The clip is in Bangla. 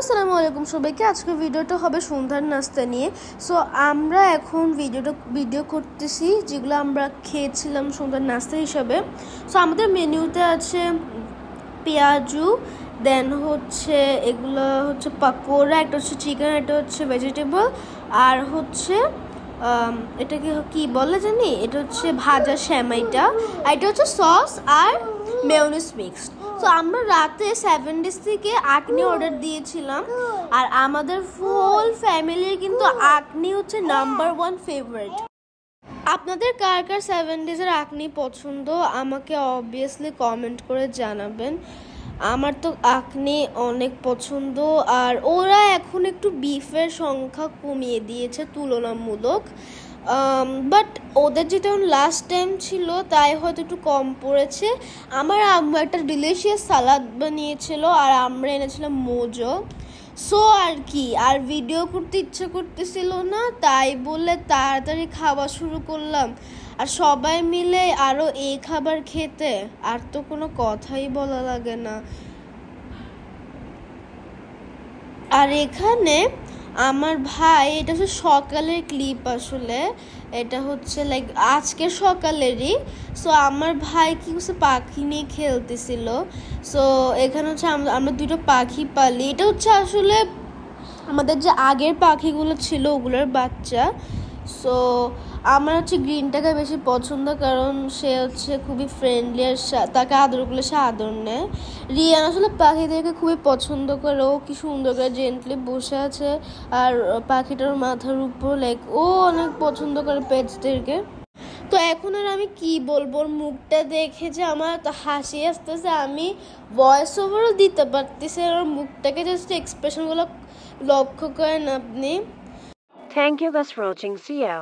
আসসালামু আলাইকুম সবাইকে। আজকের ভিডিওটা হবে সন্ধ্যার নাস্তা নিয়ে। সো আমরা এখন ভিডিও করতেছি যেগুলো আমরা খেয়েছিলাম সন্ধ্যার নাস্তা হিসাবে। সো আমাদের মেনুতে আছে পেঁয়াজু, দেন হচ্ছে এগুলো হচ্ছে পাকোড়া, একটা হচ্ছে চিকেন, একটা হচ্ছে ভেজিটেবল, আর হচ্ছে এটাকে কি বলে জানি, এটা হচ্ছে ভাজা শ্যামাইটা, আর এটা হচ্ছে সস আর মেয়োনিজ মিক্সড। তো আমরা রাতে 7 days থেকে আকনি অর্ডার দিয়েছিলাম, আর আমাদের ফুল ফ্যামিলির কিন্তু আকনি হচ্ছে নাম্বার 1 ফেভারিট। আপনাদের কার কার 7 days আকনি পছন্দ আমাকে অবভিয়াসলি কমেন্ট করে জানাবেন। আমার তো আকনি অনেক পছন্দ, আর ওরা এখন একটু বিফের সংখ্যা কমিয়ে দিয়েছে তুলনামূলক, বাট ওদের যেটা লাস্ট টাইম ছিল তাই হয়তো একটু কম পড়েছে। আমার আম্মু একটা ডিলিশিয়াস সালাদ বানিয়েছিল, আর আমরা এনেছিলাম মোজো। সো আর কি, আর ভিডিও করতে ইচ্ছা করতেছিল না, তাই বলে তাড়াতাড়ি খাওয়া শুরু করলাম, আর সবাই মিলে আরও এই খাবার খেতে আর তো কোনো কথাই বলা লাগে না। আর এখানে আমার ভাই, এটা হচ্ছে সকালের ক্লিপ, আসলে এটা হচ্ছে লাইক আজকের সকালেরই। সো আমার ভাই কি হচ্ছে পাখি নিয়ে খেলতেছিল। সো এখানে হচ্ছে আমরা দুটো পাখি পালি, এটা হচ্ছে আসলে আমাদের যে আগের পাখিগুলো ছিল ওগুলোর বাচ্চা। সো আমার হচ্ছে গ্রিনটাকে বেশি পছন্দ, কারণ সে হচ্ছে খুবই ফ্রেন্ডলি, আর তাকে আদর করলে সে আদর নেয়। রিয়ান আসলে পাখিদেরকে খুবই পছন্দ করে, ও কি সুন্দর করে জেন্টলি বসে আছে আর পাখিটার মাথার উপর, লাইক ও অনেক পছন্দ করে পেটসদেরকে। তো এখন আর আমি কি বলবো, ওর মুখটা দেখে যে আমার তো হাসি আসতেছে, আমি ভয়েস ওভারও দিতে পারতেছি, ওর মুখটাকে জাস্ট এক্সপ্রেশনগুলো লক্ষ্য করেন আপনি। Thank you guys for watching. See ya.